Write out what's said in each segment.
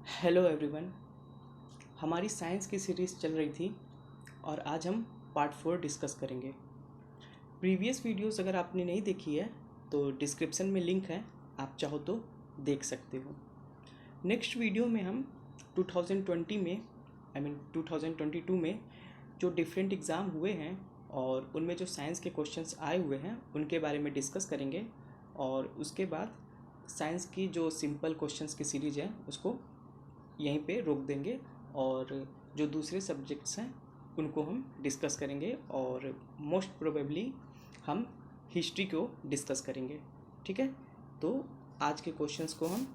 Hello everyone. हमारी science की series चल रही थी और आज हम पार्ट 4 डिस्कस करेंगे। प्रीवियस वीडियोस अगर आपने नहीं देखी है तो डिस्क्रिप्शन में लिंक है, आप चाहो तो देख सकते हो। नेक्स्ट वीडियो में हम 2020 में 2022 में जो डिफरेंट एग्ज़ाम हुए हैं और उनमें जो साइंस के क्वेश्चंस आए हुए हैं उनके बारे में डिस्कस करेंगे। और उसके बाद साइंस की जो सिंपल क्वेश्चंस की सीरीज़ है उसको यहीं पे रोक देंगे और जो दूसरे सब्जेक्ट्स हैं उनको हम डिस्कस करेंगे और मोस्ट प्रोबेबली हम हिस्ट्री को डिस्कस करेंगे। ठीक है, तो आज के क्वेश्चंस को हम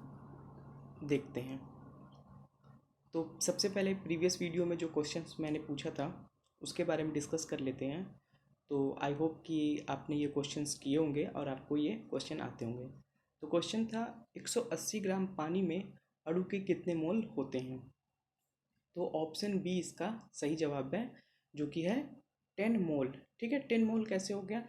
देखते हैं। तो सबसे पहले प्रीवियस वीडियो में जो क्वेश्चंस मैंने पूछा था उसके बारे में डिस्कस कर लेते हैं। तो आई होप कि आपने ये क्वेश्चंस किए होंगे और आपको ये क्वेश्चन आते होंगे। तो क्वेश्चन था 180 ग्राम पानी में अणु के कितने मोल होते हैं। तो ऑप्शन बी इसका सही जवाब है, जो कि है 10 मोल। ठीक है, 10 मोल कैसे हो गया?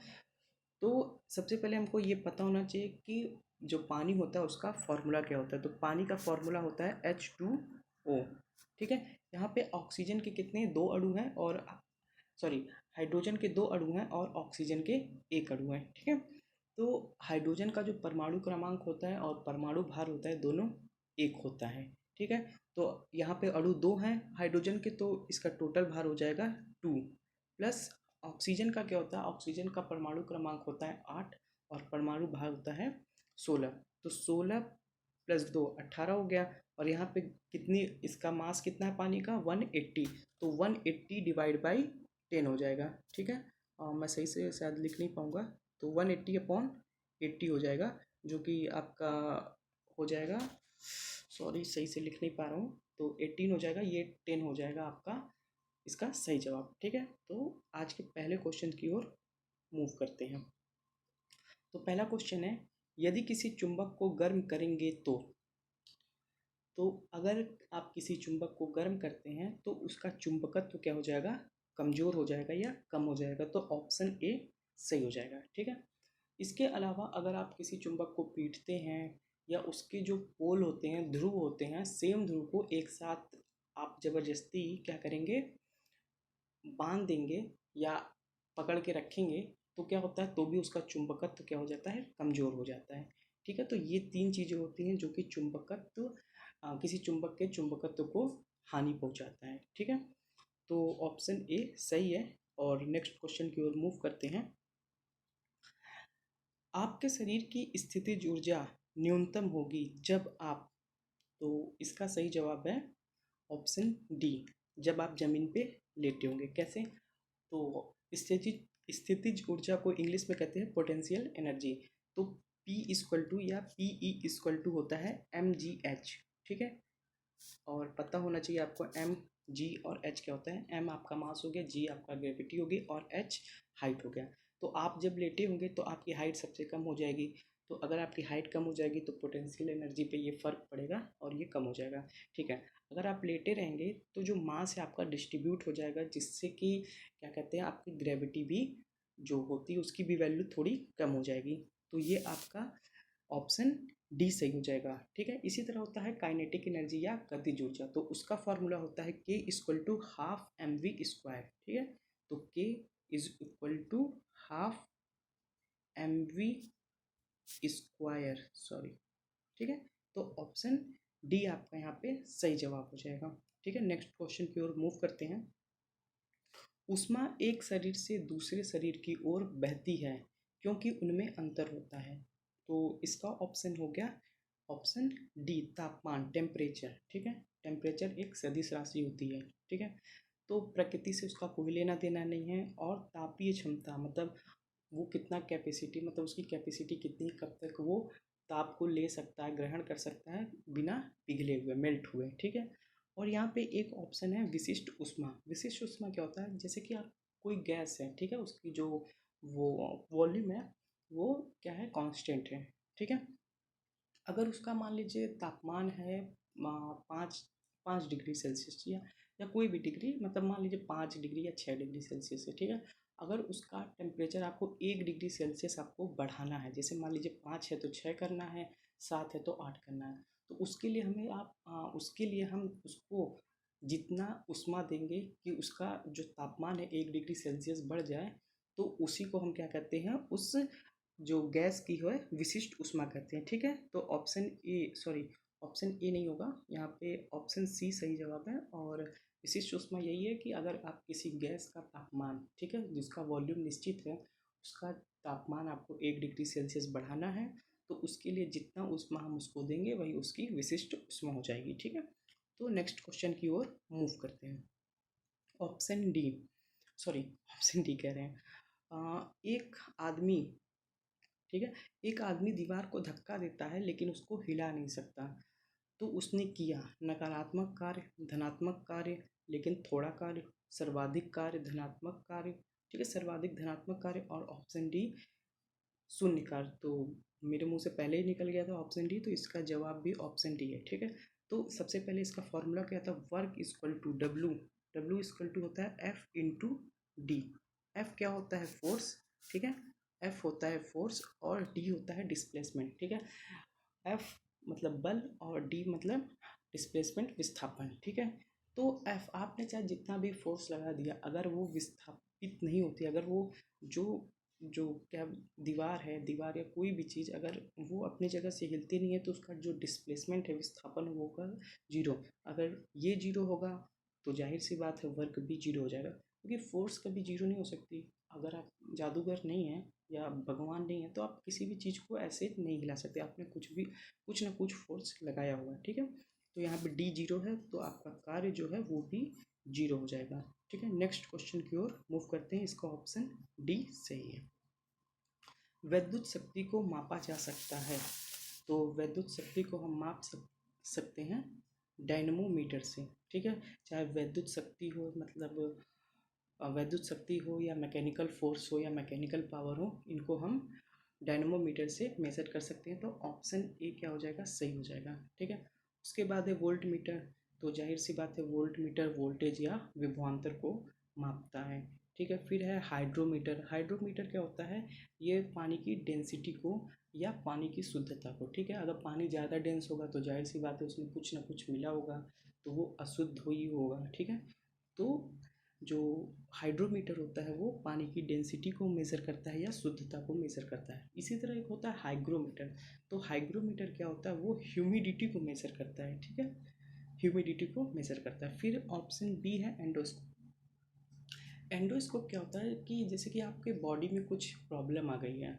तो सबसे पहले हमको ये पता होना चाहिए कि जो पानी होता है उसका फॉर्मूला क्या होता है। तो पानी का फॉर्मूला होता है H2O। ठीक है, यहाँ पे ऑक्सीजन के कितने दो अणु हैं और सॉरी हाइड्रोजन के दो अणु हैं और ऑक्सीजन के एक अणु हैं। ठीक है, तो हाइड्रोजन का जो परमाणु क्रमांक होता है और परमाणु भार होता है दोनों एक होता है। ठीक है, तो यहाँ पे अणु दो हैं हाइड्रोजन के, तो इसका टोटल भार हो जाएगा 2 प्लस ऑक्सीजन का क्या होता है, ऑक्सीजन का परमाणु क्रमांक होता है 8 और परमाणु भार होता है 16। तो 16 प्लस 2 18 हो गया। और यहाँ पे कितनी इसका मास कितना है पानी का 180, तो 180 डिवाइड बाई 10 हो जाएगा। ठीक है, मैं सही से शायद लिख नहीं पाऊँगा, तो 180 अपॉन 80 हो जाएगा, जो कि आपका हो जाएगा, सॉरी सही से लिख नहीं पा रहा हूँ, तो 18 हो जाएगा, ये 10 हो जाएगा आपका इसका सही जवाब। ठीक है, तो आज के पहले क्वेश्चन की ओर मूव करते हैं। तो पहला क्वेश्चन है, यदि किसी चुंबक को गर्म करेंगे तो अगर आप किसी चुंबक को गर्म करते हैं तो उसका चुंबकत्व क्या हो जाएगा, कमज़ोर हो जाएगा या कम हो जाएगा। तो ऑप्शन ए सही हो जाएगा। ठीक है, इसके अलावा अगर आप किसी चुंबक को पीटते हैं या उसके जो पोल होते हैं, ध्रुव होते हैं, सेम ध्रुव को एक साथ आप ज़बरदस्ती क्या करेंगे, बांध देंगे या पकड़ के रखेंगे, तो क्या होता है, तो भी उसका चुंबकत्व क्या हो जाता है, कमज़ोर हो जाता है। ठीक है, तो ये तीन चीज़ें होती हैं जो कि चुंबकत्व किसी चुंबक के चुंबकत्व को हानि पहुंचाता है। ठीक है, तो ऑप्शन ए सही है। और नेक्स्ट क्वेश्चन की ओर मूव करते हैं। आपके शरीर की स्थितिज ऊर्जा न्यूनतम होगी जब आप, तो इसका सही जवाब है ऑप्शन डी, जब आप जमीन पे लेटे होंगे। कैसे? तो स्थितिज ऊर्जा को इंग्लिश में कहते हैं पोटेंशियल एनर्जी। तो P इक्वल टू या PE इक्वल टू होता है mgh। ठीक है, और पता होना चाहिए आपको m g और h क्या होता है। m आपका मास हो गया, g आपका ग्रेविटी होगी और h हाइट हो गया। तो आप जब लेटे होंगे तो आपकी हाइट सबसे कम हो जाएगी। तो अगर आपकी हाइट कम हो जाएगी तो पोटेंशियल एनर्जी पे ये फ़र्क पड़ेगा और ये कम हो जाएगा। ठीक है, अगर आप लेटे रहेंगे तो जो मास है आपका डिस्ट्रीब्यूट हो जाएगा, जिससे कि क्या कहते हैं, आपकी ग्रेविटी भी जो होती है उसकी भी वैल्यू थोड़ी कम हो जाएगी। तो ये आपका ऑप्शन डी सही हो जाएगा। ठीक है, इसी तरह होता है काइनेटिक एनर्जी या गतिज ऊर्जा। तो उसका फॉर्मूला होता है K equal to half M V square. ठीक है, तो K is equal to half M V square, sorry. ठीक है, तो ऑप्शन डी आपका यहाँ पे सही जवाब हो जाएगा। ठीक है, नेक्स्ट क्वेश्चन की ओर मूव करते हैं। ऊष्मा एक शरीर से दूसरे शरीर की ओर बहती है क्योंकि उनमें अंतर होता है। तो इसका ऑप्शन हो गया ऑप्शन डी, तापमान, टेम्परेचर। ठीक है, टेम्परेचर एक सदिश राशि होती है। ठीक है, तो प्रकृति से उसका कोई लेना देना नहीं है। और तापीय क्षमता मतलब वो कितना कैपेसिटी, मतलब उसकी कैपेसिटी कितनी, कब तक वो ताप को ले सकता है, ग्रहण कर सकता है बिना पिघले हुए, मेल्ट हुए। ठीक है, और यहाँ पे एक ऑप्शन है विशिष्ट ऊष्मा। विशिष्ट ऊष्मा क्या होता है, जैसे कि आप कोई गैस है, ठीक है, उसकी जो वो वॉल्यूम है वो क्या है, कांस्टेंट है। ठीक है, अगर उसका मान लीजिए तापमान है 5 डिग्री सेल्सियस या कोई भी डिग्री, मतलब मान लीजिए 5 डिग्री या 6 डिग्री सेल्सियस है। ठीक है, अगर उसका टेम्परेचर आपको 1 डिग्री सेल्सियस आपको बढ़ाना है, जैसे मान लीजिए 5 है तो 6 करना है, 7 है तो 8 करना है। तो उसके लिए हमें उसके लिए हम उसको जितना ऊष्मा देंगे कि उसका जो तापमान है 1 डिग्री सेल्सियस बढ़ जाए, तो उसी को हम क्या कहते हैं, उस जो गैस की है विशिष्ट ऊष्मा कहते हैं। ठीक है, तो ऑप्शन ए नहीं होगा यहाँ पे, ऑप्शन सी सही जवाब है। और विशिष्ट ऊष्मा यही है कि अगर आप किसी गैस का तापमान, ठीक है, जिसका वॉल्यूम निश्चित है, उसका तापमान आपको 1 डिग्री सेल्सियस बढ़ाना है, तो उसके लिए जितना ऊष्मा हम उसको देंगे वही उसकी विशिष्ट ऊष्मा हो जाएगी। ठीक है, तो नेक्स्ट क्वेश्चन की ओर मूव करते हैं। ऑप्शन डी, ऑप्शन डी कह रहे हैं। एक आदमी, ठीक है, एक आदमी दीवार को धक्का देता है लेकिन उसको हिला नहीं सकता, तो उसने किया नकारात्मक कार्य, धनात्मक कार्य, लेकिन थोड़ा कार्य, सर्वाधिक कार्य, धनात्मक कार्य, ठीक है, सर्वाधिक धनात्मक कार्य, और ऑप्शन डी शून्य कार्य। तो मेरे मुंह से पहले ही निकल गया था ऑप्शन डी, तो इसका जवाब भी ऑप्शन डी है। ठीक है, तो सबसे पहले इसका फॉर्मूला क्या था, work equal to W, W equal to होता है एफ इंटू डी। एफ क्या होता है, फोर्स, ठीक है, एफ होता है फोर्स और डी होता है डिस्प्लेसमेंट। ठीक है, एफ मतलब बल और डी मतलब डिस्प्लेसमेंट, विस्थापन। ठीक है, तो एफ आपने चाहे जितना भी फोर्स लगा दिया, अगर वो विस्थापित नहीं होती, अगर वो जो जो क्या दीवार है, दीवार या कोई भी चीज़ अगर वो अपनी जगह से हिलती नहीं है, तो उसका जो डिस्प्लेसमेंट है, विस्थापन, वो होगा जीरो। अगर ये जीरो होगा तो जाहिर सी बात है वर्क भी जीरो हो जाएगा, क्योंकि फोर्स कभी जीरो नहीं हो सकती। अगर आप जादूगर नहीं हैं या भगवान नहीं है तो आप किसी भी चीज़ को ऐसे नहीं हिला सकते, आपने कुछ ना कुछ फोर्स लगाया हुआ है। ठीक है, तो यहाँ पे डी जीरो है, तो आपका कार्य जो है वो भी जीरो हो जाएगा। ठीक है, नेक्स्ट क्वेश्चन की ओर मूव करते हैं। इसका ऑप्शन डी सही है। वैद्युत शक्ति को मापा जा सकता है, तो वैद्युत शक्ति को हम माप सकते हैं डायनमोमीटर से। ठीक है, चाहे वैद्युत शक्ति हो, मतलब वैद्युत शक्ति हो या मैकेनिकल फोर्स हो या मैकेनिकल पावर हो, इनको हम डायनमोमीटर से मेज़र कर सकते हैं। तो ऑप्शन ए क्या हो जाएगा, सही हो जाएगा। ठीक है, उसके बाद है वोल्ट मीटर, तो जाहिर सी बात है वोल्ट मीटर वोल्टेज या विभवांतर को मापता है। ठीक है, फिर है हाइड्रोमीटर। हाइड्रोमीटर क्या होता है, ये पानी की डेंसिटी को या पानी की शुद्धता को, ठीक है, अगर पानी ज़्यादा डेंस होगा तो जाहिर सी बात है उसमें कुछ ना कुछ मिला होगा, तो वो अशुद्ध ही होगा। ठीक है, तो जो हाइड्रोमीटर होता है वो पानी की डेंसिटी को मेज़र करता है या शुद्धता को मेज़र करता है। इसी तरह एक होता है हाइग्रोमीटर, तो हाइग्रोमीटर क्या होता है, वो ह्यूमिडिटी को मेज़र करता है। ठीक है, ह्यूमिडिटी को मेज़र करता है। फिर ऑप्शन बी है एंडोस्कोप। एंडोस्कोप क्या होता है कि जैसे कि आपके बॉडी में कुछ प्रॉब्लम आ गई है,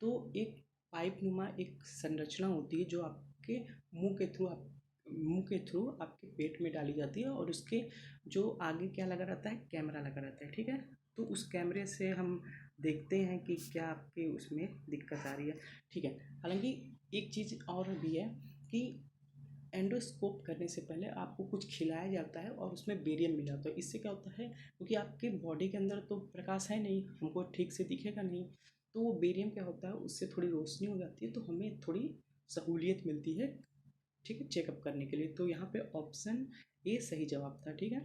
तो एक पाइप नुमा एक संरचना होती है जो आपके मुंह के थ्रू आपके पेट में डाली जाती है, और उसके जो आगे क्या लगा रहता है, कैमरा लगा रहता है। ठीक है, तो उस कैमरे से हम देखते हैं कि क्या आपके उसमें दिक्कत आ रही है। ठीक है, हालांकि एक चीज़ और भी है कि एंडोस्कोप करने से पहले आपको कुछ खिलाया जाता है और उसमें बेरियम मिला होता है। इससे क्या होता है, क्योंकि आपके बॉडी के अंदर तो प्रकाश है नहीं, हमको ठीक से दिखेगा नहीं, तो वो बेरियम क्या होता है, उससे थोड़ी रोशनी हो जाती है, तो हमें थोड़ी सहूलियत मिलती है, ठीक है, चेकअप करने के लिए। तो यहाँ पे ऑप्शन ए सही जवाब था। ठीक है,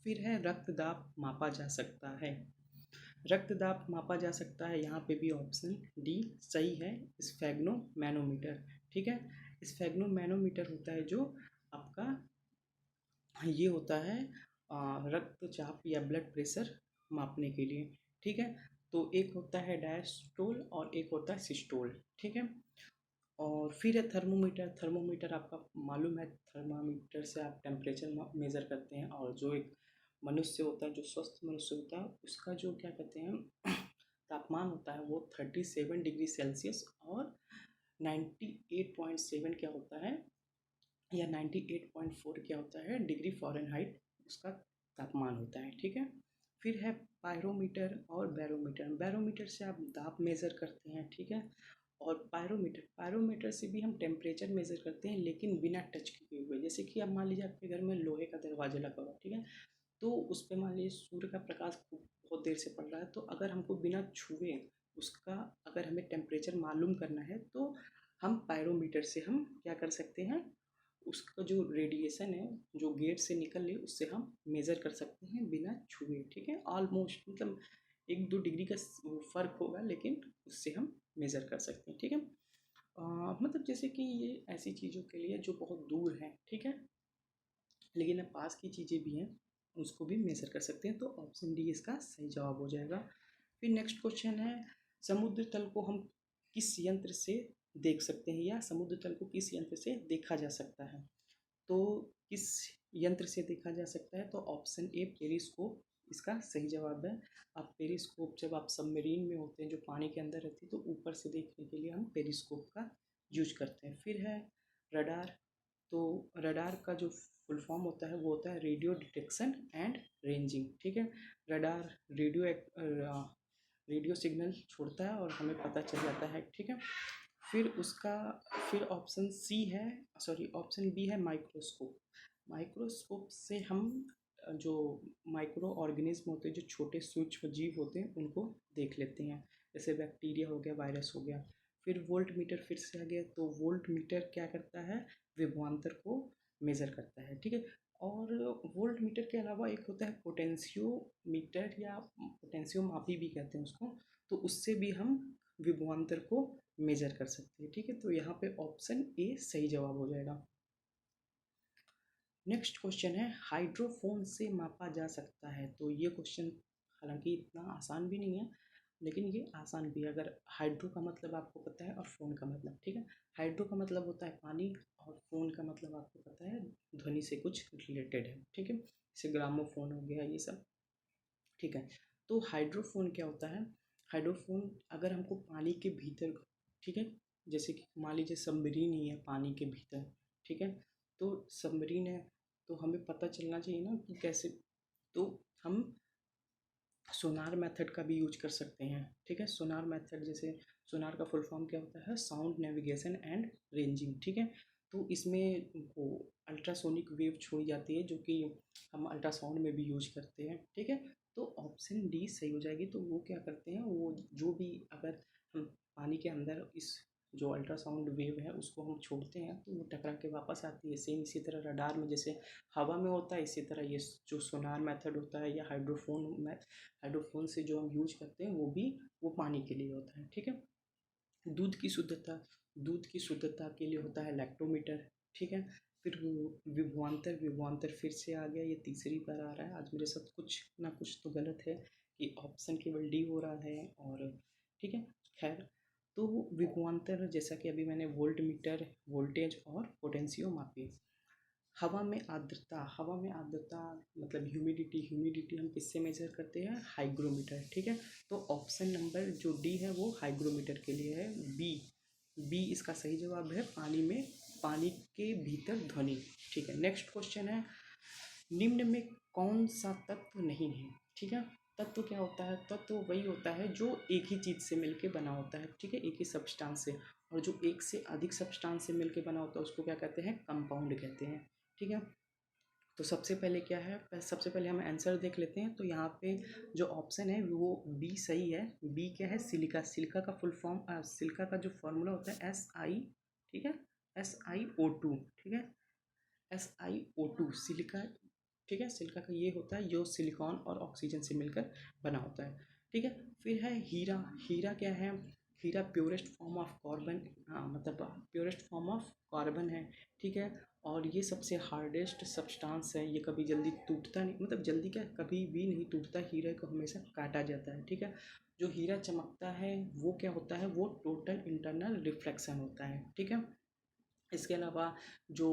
फिर है रक्तदाब मापा जा सकता है। रक्तदाब मापा जा सकता है, यहाँ पे भी ऑप्शन डी सही है, स्फेग्नो मैनोमीटर। ठीक है, स्फेग्नो मैनोमीटर होता है जो आपका ये होता है रक्तचाप या ब्लड प्रेशर मापने के लिए। ठीक है, तो एक होता है डायस्टोल और एक होता है सिस्टोल। ठीक है, और फिर है थर्मोमीटर। थर्मोमीटर आपका मालूम है, थर्मामीटर से आप टेम्परेचर मेज़र करते हैं, और जो एक मनुष्य होता है, जो स्वस्थ मनुष्य होता है, उसका जो क्या कहते हैं तापमान होता है वो 37 डिग्री सेल्सियस और 98.7 क्या होता है, या 98.4 क्या होता है डिग्री फ़ारेनहाइट उसका तापमान होता है। ठीक है, फिर है पायरोमीटर और बैरोमीटर। बैरोमीटर से आप दाब मेज़र करते हैं। ठीक है, और पायरोमीटर से भी हम टेम्परेचर मेज़र करते हैं, लेकिन बिना टच किए हुए। जैसे कि अब मान लीजिए आपके घर में लोहे का दरवाज़ा लगा हुआ, ठीक है, तो उस पे मान लीजिए सूर्य का प्रकाश बहुत देर से पड़ रहा है, तो अगर हमको बिना छुए उसका अगर हमें टेम्परेचर मालूम करना है, तो हम पायरोमीटर से हम क्या कर सकते हैं, उसका जो रेडिएशन है जो गेट से निकल रही है उससे हम मेज़र कर सकते हैं बिना छुए। ठीक है, ऑलमोस्ट मतलब 1-2 डिग्री का फ़र्क होगा, लेकिन उससे हम मेज़र कर सकते हैं। ठीक है, मतलब जैसे कि ये ऐसी चीज़ों के लिए जो बहुत दूर हैं, ठीक है, लेकिन पास की चीज़ें भी हैं, उसको भी मेज़र कर सकते हैं। तो ऑप्शन डी इसका सही जवाब हो जाएगा। फिर नेक्स्ट क्वेश्चन है, समुद्र तल को हम किस यंत्र से देख सकते हैं, या समुद्र तल को किस यंत्र से देखा जा सकता है? तो किस यंत्र से देखा जा सकता है? तो ऑप्शन ए पेरिस्कोप इसका सही जवाब है। आप पेरिस्कोप, जब आप सबमरीन में होते हैं जो पानी के अंदर रहती है, तो ऊपर से देखने के लिए हम पेरिस्कोप का यूज करते हैं। फिर है रडार। तो रडार का जो फुल फॉर्म होता है वो होता है रेडियो डिटेक्शन एंड रेंजिंग, ठीक है। रडार रेडियो सिग्नल छोड़ता है और हमें पता चल जाता है, ठीक है। फिर उसका फिर ऑप्शन सी है, सॉरी ऑप्शन बी है माइक्रोस्कोप। माइक्रोस्कोप से हम जो माइक्रो ऑर्गेनिज्म होते हैं, जो छोटे सूक्ष्म जीव होते हैं, उनको देख लेते हैं, जैसे बैक्टीरिया हो गया, वायरस हो गया। फिर वोल्ट मीटर फिर से आ गया। तो वोल्ट मीटर क्या करता है? विभवांतर को मेज़र करता है, ठीक है। और वोल्ट मीटर के अलावा एक होता है पोटेंशियोमीटर, या पोटेंशियोमापी भी कहते हैं उसको। तो उससे भी हम विभवांतर को मेजर कर सकते हैं, ठीक है। तो यहाँ पे ऑप्शन ए सही जवाब हो जाएगा। नेक्स्ट क्वेश्चन है, हाइड्रोफोन से मापा जा सकता है। तो ये क्वेश्चन हालांकि इतना आसान भी नहीं है, लेकिन ये आसान भी है। अगर हाइड्रो का मतलब आपको पता है और फ़ोन का मतलब, ठीक है। हाइड्रो का मतलब होता है पानी, और फ़ोन का मतलब आपको पता है ध्वनि से कुछ रिलेटेड है, ठीक है। जैसे ग्रामोफोन हो गया, ये सब, ठीक है। तो हाइड्रोफोन क्या होता है? हाइड्रोफोन अगर हमको पानी के भीतर, ठीक है, जैसे कि मान लीजिए सबमरीन ही है पानी के भीतर, ठीक है। तो सबमरीन है, तो हमें पता चलना चाहिए ना कि कैसे। तो हम सोनार मेथड का भी यूज कर सकते हैं, ठीक है। सोनार मेथड, जैसे सोनार का फुल फॉर्म क्या होता है? साउंड नेविगेशन एंड रेंजिंग, ठीक है। तो इसमें वो अल्ट्रासोनिक वेव छोड़ी जाती है, जो कि हम अल्ट्रासाउंड में भी यूज करते हैं, ठीक है। तो ऑप्शन डी सही हो जाएगी। तो वो क्या करते हैं, वो जो भी, अगर हम पानी के अंदर इस जो अल्ट्रासाउंड वेव है उसको हम छोड़ते हैं, तो वो टकरा के वापस आती है। सेम इसी तरह रडार में जैसे हवा में होता है, इसी तरह ये जो सोनार मेथड होता है, या हाइड्रोफोन से जो हम यूज करते हैं, वो पानी के लिए होता है, ठीक है। दूध की शुद्धता दूध की शुद्धता के लिए होता है लैक्टोमीटर, ठीक है। फिर विभवांतर फिर से आ गया, ये तीसरी बार आ रहा है आज मेरे साथ, कुछ ना कुछ तो गलत है कि ऑप्शन केवल डी हो रहा है, और ठीक है, खैर। तो विभवांतर, जैसा कि अभी मैंने वोल्ट मीटर, वोल्टेज और पोटेंशियोमापी। हवा में आर्द्रता मतलब ह्यूमिडिटी हम किससे मेजर करते हैं? हाइग्रोमीटर, ठीक है। तो ऑप्शन नंबर जो डी है वो हाइग्रोमीटर के लिए है। बी बी इसका सही जवाब है, पानी के भीतर ध्वनि, ठीक है। नेक्स्ट क्वेश्चन है, निम्न में कौन सा तत्व नहीं है, ठीक है। तत्व क्या होता है? तत्व वही होता है जो एक ही चीज़ से मिलके बना होता है, ठीक है, एक ही सब्सटेंस से। और जो एक से अधिक सब्सटेंस से मिलके बना होता है उसको क्या कहते हैं? कंपाउंड कहते हैं, ठीक है। तो सबसे पहले क्या है, सबसे पहले हम आंसर देख लेते हैं। तो यहाँ पे जो ऑप्शन है वो बी सही है। बी क्या है? सिलिका। सिलिका का फुल फॉर्म, सिलिका का जो फॉर्मूला होता है SI, ठीक है, SiO2, ठीक है, SiO2 सिलिका, ठीक है। सिलिका का ये होता है जो सिलिकॉन और ऑक्सीजन से मिलकर बना होता है, ठीक है। फिर है हीरा। हीरा क्या है? हीरा प्योरेस्ट फॉर्म ऑफ कार्बन, हाँ मतलब प्योरेस्ट फॉर्म ऑफ कार्बन है, ठीक है। और ये सबसे हार्डेस्ट सब्सटेंस है, ये कभी जल्दी टूटता नहीं, मतलब जल्दी क्या, कभी भी नहीं टूटता। हीरे को हमेशा काटा जाता है, ठीक है। जो हीरा चमकता है वो क्या होता है? वो टोटल इंटरनल रिफ्लेक्शन होता है, ठीक है। इसके अलावा जो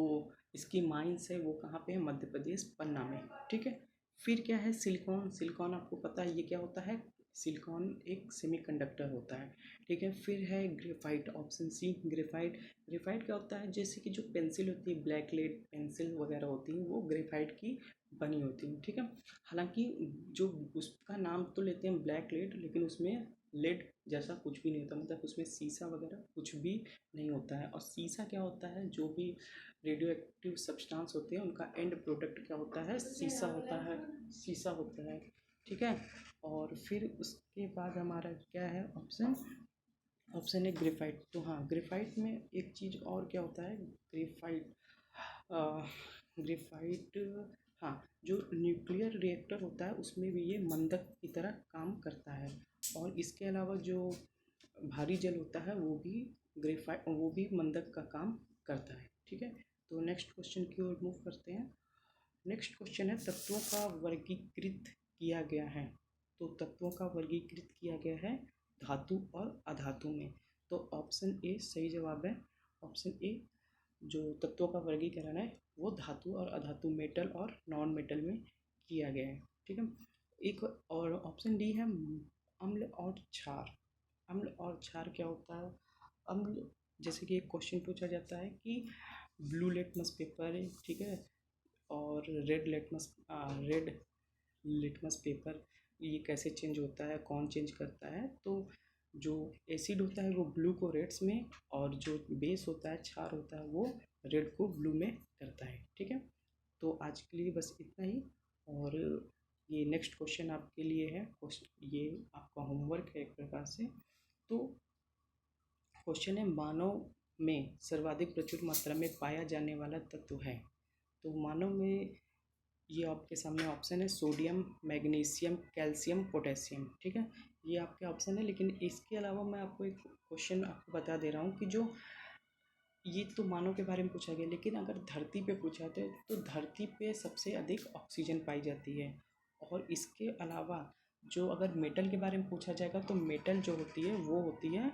इसकी माइंस है वो कहाँ पे है? मध्य प्रदेश, पन्ना में, ठीक है। फिर क्या है? सिलिकॉन। सिलिकॉन आपको पता है ये क्या होता है? सिलिकॉन एक सेमीकंडक्टर होता है, ठीक है। फिर है graphite, option C graphite. Graphite क्या होता है? जैसे कि जो पेंसिल होती है, ब्लैक लेड पेंसिल वगैरह होती हैं, वो ग्रेफाइट की बनी होती हैं, ठीक है। हालांकि जो उसका नाम तो लेते हैं ब्लैक लेड, लेकिन उसमें लेड जैसा कुछ भी नहीं होता, मतलब उसमें शीशा वगैरह कुछ भी नहीं होता है। और शीशा क्या होता है? जो भी रेडियो एक्टिव सब्सटेंस होते हैं उनका एंड प्रोडक्ट क्या होता है? शीशा होता है, शीशा होता है, ठीक है। और फिर उसके बाद हमारा क्या है ऑप्शन? ऑप्शन है ग्रेफाइट। तो हाँ, ग्रेफाइट में एक चीज़ और क्या होता है? ग्रेफाइट ग्रेफाइट, हाँ, जो न्यूक्लियर रिएक्टर होता है उसमें भी ये मंदक की तरह काम करता है। और इसके अलावा जो भारी जल होता है वो भी ग्रेफाइट वो भी मंदक का काम करता है। ठीक है, तो नेक्स्ट क्वेश्चन की ओर मूव करते हैं। नेक्स्ट क्वेश्चन है तत्वों का वर्गीकृत किया गया है। तो तत्वों का वर्गीकृत किया गया है धातु और अधातु में। तो ऑप्शन ए सही जवाब है। ऑप्शन ए जो तत्वों का वर्गीकरण है वो धातु और अधातु, मेटल और नॉन मेटल में किया गया है। ठीक है, एक और ऑप्शन डी है अम्ल और क्षार। अम्ल और क्षार क्या होता है? अम्ल, जैसे कि एक क्वेश्चन पूछा जाता है कि ब्लू लिटमस पेपर है, ठीक है, और रेड लिटमस पेपर ये कैसे चेंज होता है, कौन चेंज करता है? तो जो एसिड होता है वो ब्लू को रेड्स में, और जो बेस होता है, क्षार होता है, वो रेड को ब्लू में करता है। ठीक है, तो आज के लिए बस इतना ही। और ये नेक्स्ट क्वेश्चन आपके लिए है, ये आपका होमवर्क है एक प्रकार से। तो क्वेश्चन है मानव में सर्वाधिक प्रचुर मात्रा में पाया जाने वाला तत्व है। तो मानव में ये आपके सामने ऑप्शन है सोडियम, मैग्नीशियम, कैल्शियम, पोटेशियम। ठीक है, ये आपके ऑप्शन है, लेकिन इसके अलावा मैं आपको एक क्वेश्चन आपको बता दे रहा हूँ कि जो ये तो मानव के बारे में पूछा गया, लेकिन अगर धरती पे पूछा जाए तो धरती पे सबसे अधिक ऑक्सीजन पाई जाती है। और इसके अलावा जो अगर मेटल के बारे में पूछा जाएगा तो मेटल जो होती है वो होती है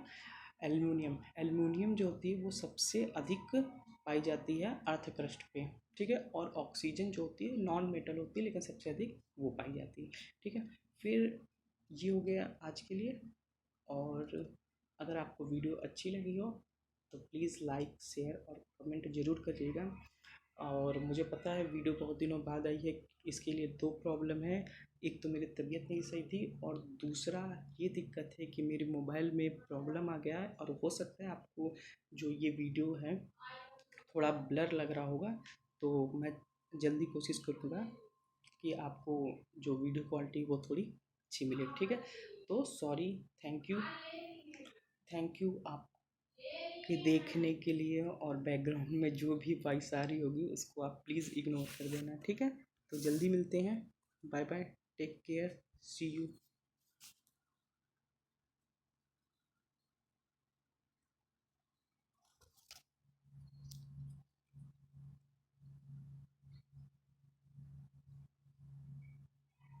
एल्युमिनियम। एल्युमिनियम जो होती है वो सबसे अधिक पाई जाती है अर्थ क्रस्ट पे। ठीक है, और ऑक्सीजन जो होती है नॉन मेटल होती है लेकिन सबसे अधिक वो पाई जाती है। ठीक है, फिर ये हो गया आज के लिए। और अगर आपको वीडियो अच्छी लगी हो तो प्लीज़ लाइक, शेयर और कमेंट ज़रूर करिएगा। और मुझे पता है वीडियो बहुत दिनों बाद आई है, इसके लिए दो प्रॉब्लम है। एक तो मेरी तबीयत नहीं सही थी, और दूसरा ये दिक्कत है कि मेरे मोबाइल में प्रॉब्लम आ गया है, और हो सकता है आपको जो ये वीडियो है थोड़ा ब्लर लग रहा होगा। तो मैं जल्दी कोशिश करूँगा कि आपको जो वीडियो क्वालिटी वो थोड़ी अच्छी मिले। ठीक है, तो sorry, thank you, thank you आपके देखने के लिए। और बैकग्राउंड में जो भी वॉइस आ रही होगी उसको आप प्लीज़ इग्नोर कर देना। ठीक है, तो जल्दी मिलते हैं। Bye bye, take care, see you.